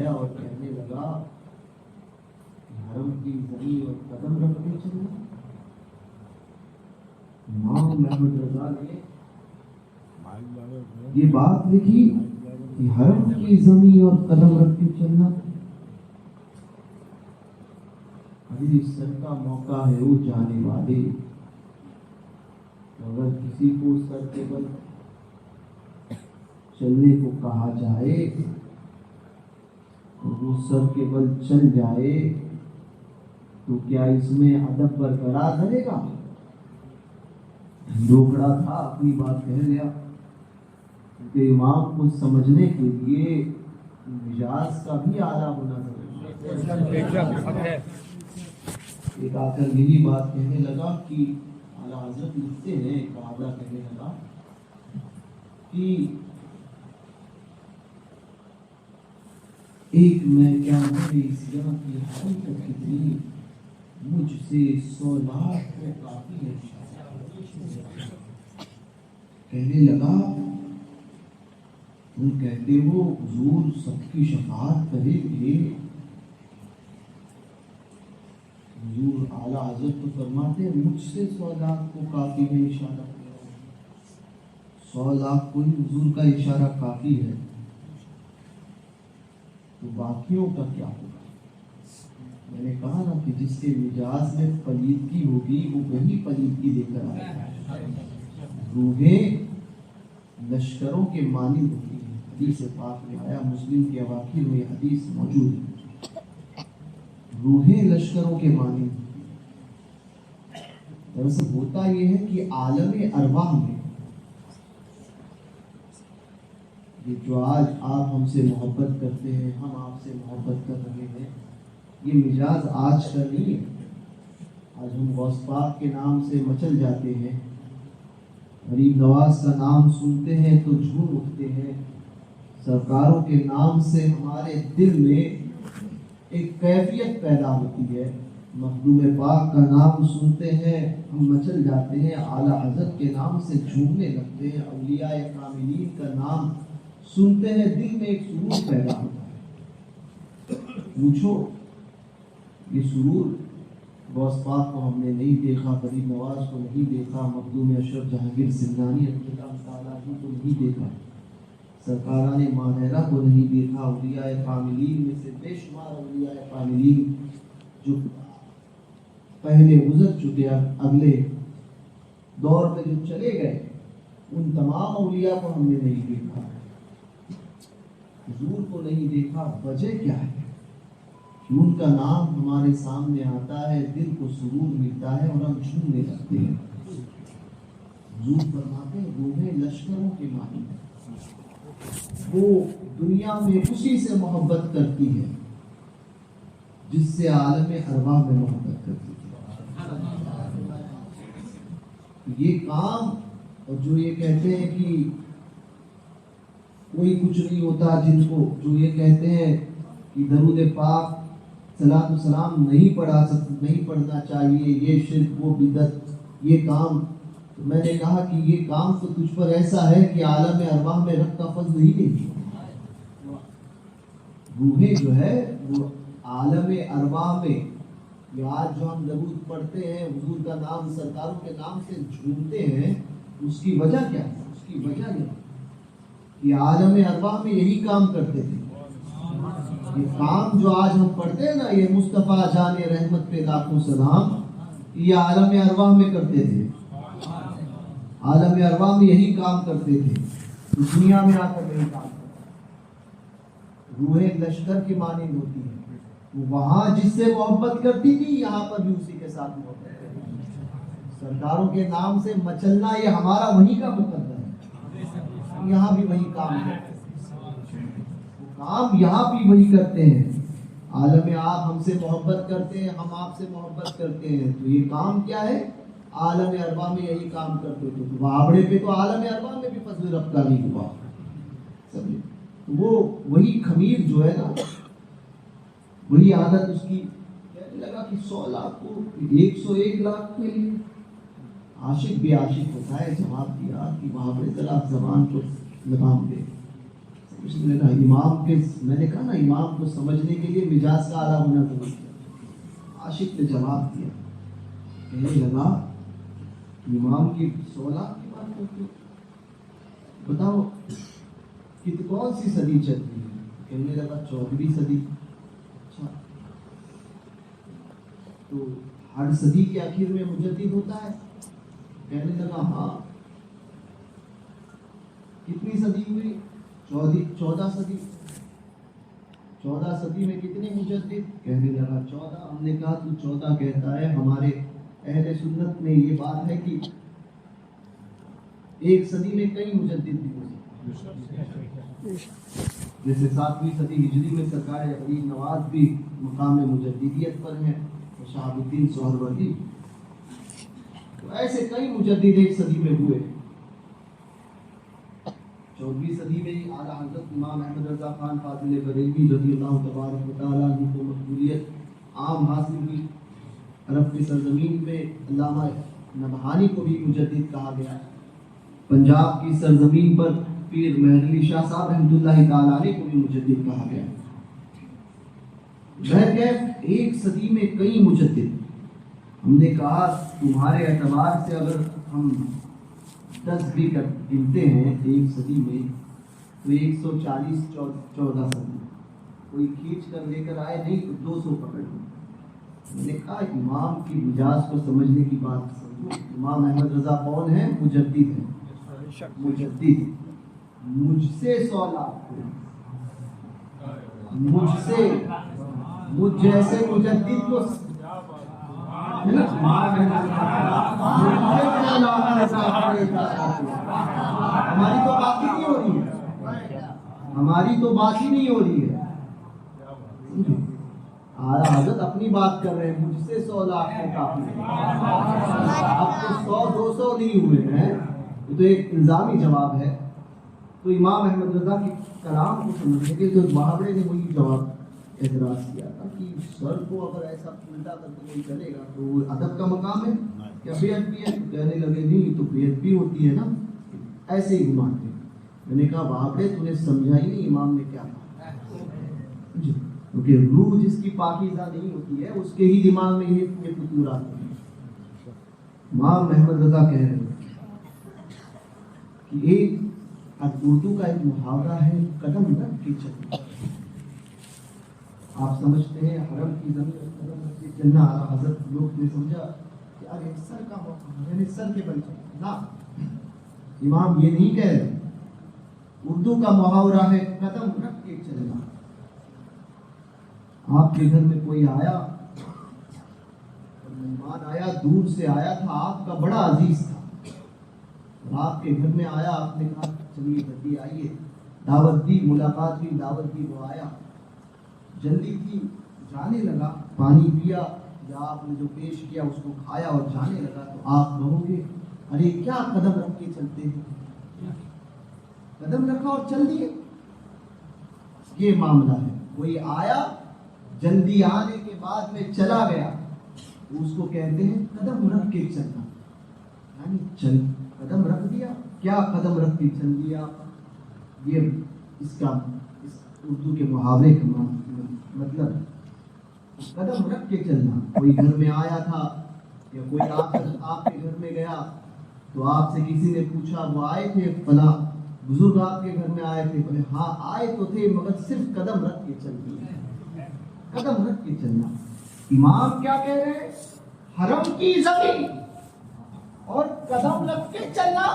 آیا اور کہنے لگا حرم کی زمین اور قدم رکھنے چلنا. امام احمد رضا نے یہ بات لکھی کہ حرم کی زمین اور قدم رکھنے چلنا. ابھی اس سر کا موقع ہے وہ جانے والے، اگر کسی کو سر کے بل چلنے کو کہا جائے اور وہ سر کے بل چل جائے تو کیا اس میں ادب برقرار رہے گا؟ ڈھوکڑا تھا، اپنی بات کہہ لیا. کیونکہ امام کو سمجھنے کے لیے مجاز کا بھی اعلیٰ ہونا ضروری ہے. ایک آ کر یہی بات کہنے لگا کہ اعلیٰ حضرت لکھتے ہیں، ایک اعلیٰ کہنے لگا کہ ایک میں کیا سیاح کی حقیقت کتنی مجھ سے 100 لاکھ کو کافی ہے. کہنے لگا تم کہتے ہو حضور سب کی شفاعت کریں گے. حضور اعلیٰ حضرت تو فرماتے ہیں مجھ سے 100 لاکھ کو کافی ہے اشارہ. 100 لاکھ کو ہی حضور کا اشارہ کافی ہے تو باقیوں کا کیا ہوگا؟ میں نے کہا نا کہ جس کے مجاز میں پلیدگی ہوگی وہ وہی پلیدگی لے کر آئے گا. روحیں لشکروں کے مانند ہوتی ہیں. حدیث پاک میں آیا، مسلم کے اواخر میں حدیث موجود ہے. روحیں لشکروں کے مانند ہوتی ہیں. دراصل ہوتا یہ ہے کہ عالم ارواح میں یہ جو آج آپ ہم سے محبت کرتے ہیں، ہم آپ سے محبت کر رہے ہیں، یہ مجاز آج کا نہیں ہے. آج ہم غوث پاک کے نام سے مچل جاتے ہیں، غریب نواز کا نام سنتے ہیں تو جھوم اٹھتے ہیں. سرکاروں کے نام سے ہمارے دل میں ایک کیفیت پیدا ہوتی ہے. مخدوم پاک کا نام سنتے ہیں ہم مچل جاتے ہیں، اعلیٰ حضرت کے نام سے جھومنے لگتے ہیں. اولیاء کاملین کا نام سنتے ہیں دل میں ایک سرور پیدا ہوتا ہے. پوچھو یہ سرور غوث پاک کو ہم نے نہیں دیکھا، غریب نواز کو نہیں دیکھا، مخدوم اشرف جہانگیر سندھانی اللہ تعالیٰ کو نہیں دیکھا، سرکاران ماہرہ کو نہیں دیکھا. اولیاء کاملین میں سے بے شمار اولیاء کاملین جو پہلے گزر چکے اگلے دور میں جو چلے گئے، ان تمام اولیاء کو ہم نے نہیں دیکھا، حضور کو نہیں دیکھا. وجہ کیا ہے؟ کہ ان کا نام ہمارے سامنے آتا ہے، دل کو سرور ملتا ہے اور ہم جھومنے لگتے ہیں. حضور فرماتے ہیں روحیں لشکروں کے مانی ہیں. وہ دنیا میں اسی سے محبت کرتی ہے جس سے عالم ارواح میں محبت کرتی ہے. یہ کام اور جو یہ کہتے ہیں کہ کوئی کچھ نہیں ہوتا، جن کو جو یہ کہتے ہیں کہ درود پاک صلاۃ و سلام نہیں پڑھنا چاہیے، یہ شرک وہ بدعت یہ کام، تو میں نے کہا کہ یہ کام تو تجھ پر ایسا ہے کہ عالم ارواح میں رب کا فضل ہی نہیں. روحیں جو ہے وہ عالم ارواح میں، یہ آج جو ہم درود پڑھتے ہیں حضور کا نام سرکاروں کے نام سے جھومتے ہیں، اس کی وجہ کیا ہے؟ اس کی وجہ یہ عالم ارواح میں یہی کام کرتے تھے. یہ کام جو آج ہم پڑھتے ہیں نا، یہ مصطفیٰ جان رحمت پہ لاکھوں سلام، یہ عالم ارواح میں کرتے تھے. عالم ارواح میں یہی کام کرتے تھے، دنیا میں آ کر یہی کام کرتے. روحیں لشکر کی مانند ہوتی ہیں. وہاں جس سے محبت کرتی تھی یہاں پر بھی اسی کے ساتھ محبت کرتی تھی. سرکاروں کے نام سے مچلنا یہ ہمارا وہی کا مقدر ہے. یہاں بھی وہی کام کرتے ہیں، کام یہاں بھی وہی کرتے ہیں. عالم آپ ہم سے محبت کرتے ہیں، ہم آپ سے محبت کرتے ہیں، تو یہ کام کیا ہے؟ عالم ارواح میں یہی کام کرتے تھے. تو وابڑے پہ تو عالم ارواح میں بھی فضل رب کا نہیں ہوا. وہ وہی خمیر جو ہے نا، وہی عادت اس کی. کہنے لگا کہ 100 لاکھ کو 101 لاکھ کے لیے عاشق بھی عاشق ہوتا ہے. جواب دیا کہ وہاں بڑے ذرا زبان کو لگام دے. اس نے نا امام کے، میں نے کہا نا امام کو سمجھنے کے لیے مزاج کا اعلیٰ ہونا ضروری ہے۔ عاشق نے جواب دیا، کہنے لگا امام کی 16 کی بات کرتے ہو، بتاؤ کون سی صدی چل رہی ہے؟ کہنے لگا 14ویں صدی۔ اچھا، تو ہر صدی کے آخر میں مجدد ہوتا ہے؟ کہنے لگا ہاں۔ کتنی صدی ہوئی؟ 14 صدی۔ 14 صدی میں کتنے مجدد؟ کہنے لگا 14۔ ہم نے کہا تو 14 کہتا ہے، ہمارے اہل سنت میں یہ بات ہے کہ ایک صدی میں کئی مجدد بھی ہو سکتے، جیسے 7ویں صدی ہجری میں سرکار غریب نواز بھی مقام مجددیت پر ہیں، شہاب الدین سہروردی، تو ایسے کئی مجدد ایک صدی میں ہوئے۔ 14ویں صدی میں ہی اعلیٰ حضرت امام احمد رضا خان فاضل بریلوی رضی اللہ تبارک و تعالیٰ عنہ کو مقبولیت عام حاصل ہوئی۔ عرب کی سرزمین میں علامہ نبہانی کو بھی مجدد کہا گیا۔ پنجاب کی سرزمین پر پیر مہر علی شاہ صاحب رحمۃ اللہ تعالیٰ علیہ کو بھی مجدد کہا گیا۔ بہرکیف ایک صدی میں کئی مجدد۔ ہم نے کہا تمہارے اعتبار سے اگر ہم 10 بھی گنتے ہیں ایک صدی میں تو 140 14 صدی، کوئی کھینچ کر لے کر آئے نہیں تو 200 پکڑ لیں۔ میں نے کہا امام کی مزاج کو سمجھنے کی بات سمجھو۔ امام احمد رضا کون ہے؟ مجدد ہے، مجدد۔ مجھ سے 100 لاکھ، مجھ سے، مجھ جیسے مجدد کو ہماری تو بات ہی نہیں ہو رہی ہے، ہماری تو بات ہی نہیں ہو رہی ہے۔ اعلیٰ حضرت اپنی بات کر رہے ہیں، مجھ سے 100 لاکھ کو کافی ہے۔ اب تو 100 200 نہیں ہوئے ہیں، یہ تو ایک الزامی جواب ہے۔ تو امام احمد رضا کے کلام کو سمجھنے کے تو محاورے نے وہی جواب اعتراض کیا تھا کہ سر کو اگر ایسا الٹا کر کے کوئی چلے گا تو ادب کا مقام ہے کیا بیعت بھی ہے؟ کہنے لگے نہیں تو بیعت بھی ہوتی ہے نا، ایسے ہی گھماتے ہیں۔ میں نے کہا باپرے تو نے سمجھا ہی نہیں امام نے کیا کہا، کیونکہ روح جس کی پاکیزہ نہیں ہوتی ہے اس کے ہی دماغ میں یہ فطور آتے ہیں۔ امام محمد رضا کہہ رہے ہیں کہ ایک اردو کا ایک محاورہ ہے قدم رکھ کے چلنا۔ آپ سمجھتے ہیں حرم کی زمین قدم رکھ کے چلنا، اعلیٰ حضرت لوگ نے سمجھا کہ ارے سر کا موقع ہے، سر کے بل چلنا۔ نہ، امام یہ نہیں کہہ رہے، اردو کا محاورہ ہے قدم رکھ کے چلنا۔ آپ کے گھر میں کوئی آیا، مہمان آیا، دور سے آیا تھا، آپ کا بڑا عزیز تھا، اور آپ کے گھر میں آیا، آپ نے کہا چلیے جلدی آئیے، دعوت دی، ملاقات ہوئی، دعوت دی، وہ آیا، جلدی تھی، جانے لگا، پانی پیا یا آپ نے جو پیش کیا اس کو کھایا اور جانے لگا، تو آپ کہو گے ارے کیا قدم رکھ کے چلتے ہیں، قدم رکھا اور چل دیے۔ یہ معاملہ ہے، کوئی آیا جلدی آنے کے بعد میں چلا گیا، اس کو کہتے ہیں قدم رکھ کے چلنا، یعنی چل قدم رکھ دیا، کیا قدم رکھ کے چل دیا۔ یہ اس کا اردو کے محاورے کا مطلب قدم رکھ کے چلنا۔ کوئی گھر میں آیا تھا یا کوئی آپ کے گھر میں گیا تو آپ سے کسی نے پوچھا وہ آئے تھے فلاں بزرگ آپ کے گھر میں آئے تھے، بولے ہاں آئے تو تھے مگر صرف قدم رکھ کے چل دیے، قدم رکھ کے چلنا۔ امام کیا کہہ رہے ہیں؟ حرم کی زمین اور قدم رکھ کے چلنا۔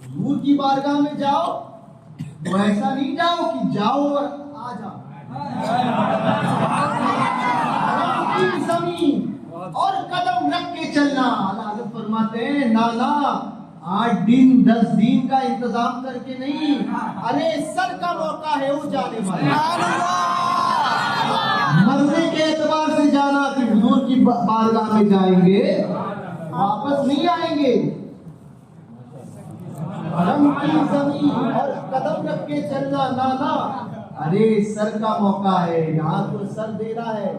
حضور کی بارگاہ میں جاؤ تو ایسا نہیں جاؤ کہ جاؤ اور آ جاؤ، حرم کی زمین اور قدم رکھ کے چلنا۔ اللہ حضرت فرماتے ہیں نانا 8 دن 10 دن کا انتظام کر کے نہیں، ارے سر کا موقع ہے وہ جانے والا، مرنے کے اعتبار سے جانا کہ حضور کی بارگاہ میں جائیں گے واپس نہیں آئیں گے۔ حرم کی زمین اور قدم رکھ کے چلنا، نانا ارے سر کا موقع ہے، یہاں تو سر دے رہا ہے،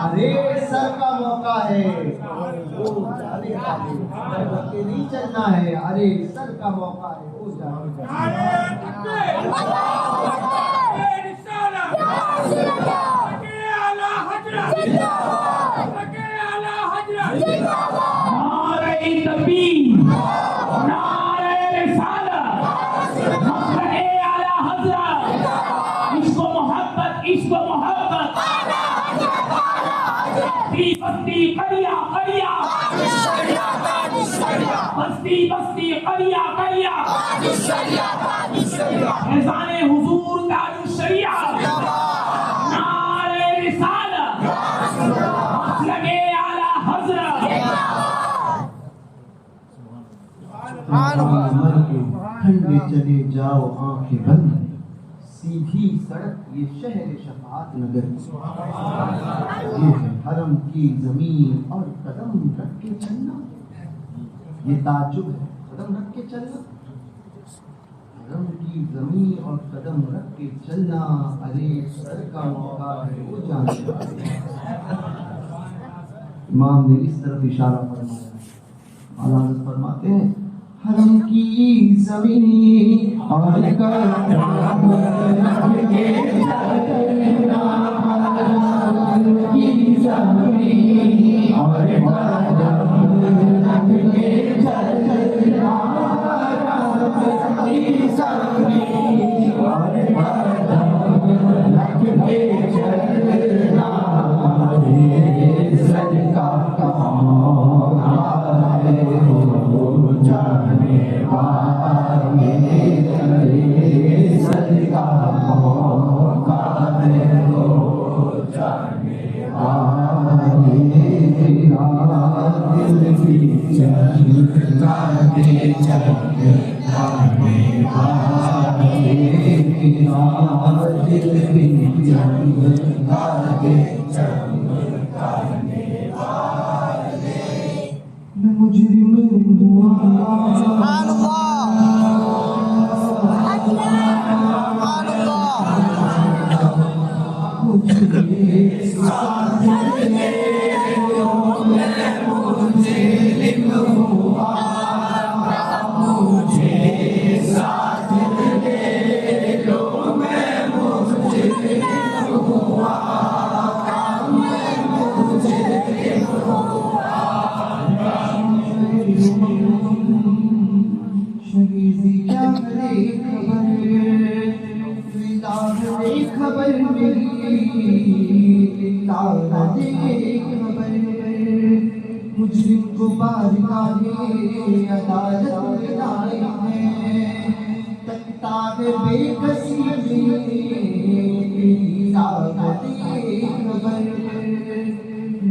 ارے سر کا موقع ہے، وہ جانے والے سر رکھ کے نہیں چلنا ہے، ارے سر کا موقع ہے وہ ہو جائے. بستی بستی قریا قریا اذان حضور تاج الشریعہ نعرہ رسالت مسلک اعلی حضرت. ٹھنڈے چلے جاؤ آنکھیں بند, سیدھی سڑک یہ شہر شفاعت نگر. یہ ہے حرم کی زمین اور قدم رکھ کے چلنا. یہ تعجب ہے, قدم رکھ کے چلنا, حرم کی زمین اور قدم رکھ کے چلنا. ارے سر کا موقع ہے وہ جانے. امام نے اس طرف اشارہ فرمایا. اعلیٰ حضرت فرماتے ہیں حرم کی زمین اور قدم رکھ کے چلنا. حرم کی زمین اور قدم رکھ کے چلنا. حرم کی زمین اور قدم رکھ کے چلنا. صدقہ جانے والے صدقہ موقع ہے وہ جانے والے. دل بھی چلتا دے چلنے والے, دل بھی چلتا دے چلنے والے. میں مجرم ہوا سبحان مجرم کو بارگاہ عدالت لائے ہیں. تکتا ہے بے کسی خبر.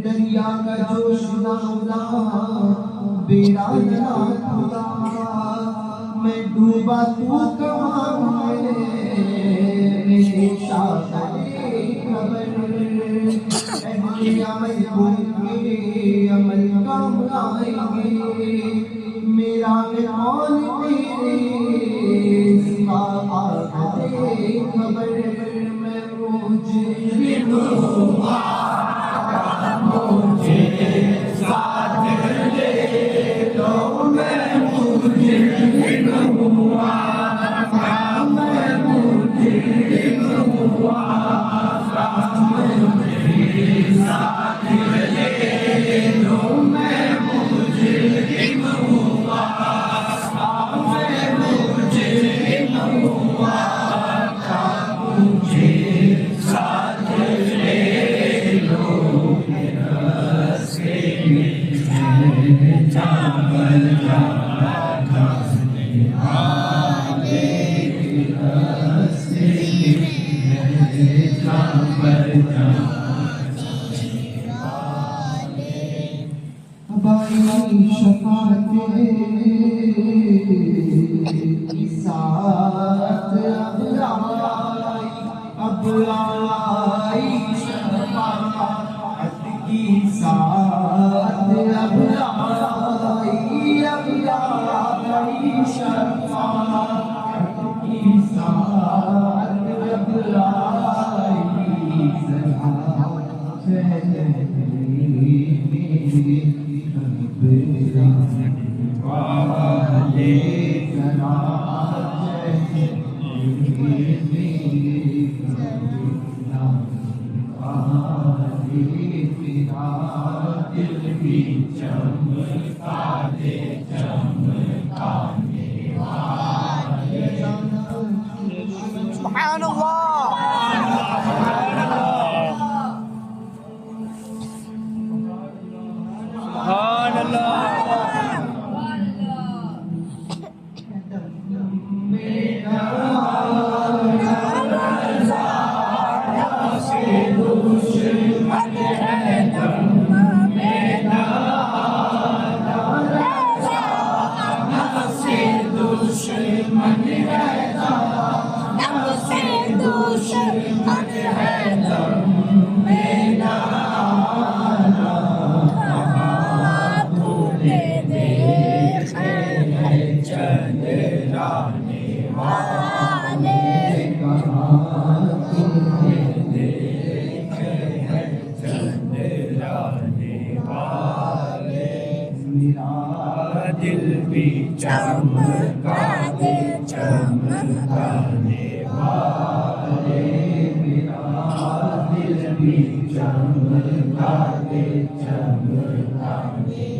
دریا کا جوش نہ بیڑا نہ کھلا. میں ڈوبا تو کہاں ہے عمل کام آئیں گے. میرا کون تیرے سوا آگے خبر. میں مجرم ہوا مجھے ساتھ لے لو. میں مجرم ہوا میں مجرم ہوا ساتھ لے لو. میں مجرم ہوا میں مجرم ہوا مجھے ساتھ لے لو. راستے میں چاول شفاعت کی ساتھ اب آئی شفاعت کی ساتھ اب آئی شفاعت کی ساتھ اب آئی. میرا دل بھی چمکا دے چمکانے والے سبحان اللہ سبحان اللہ دل بھی چمکا دے چمکانے والے میرا دل بھی چمکا دے چمکانے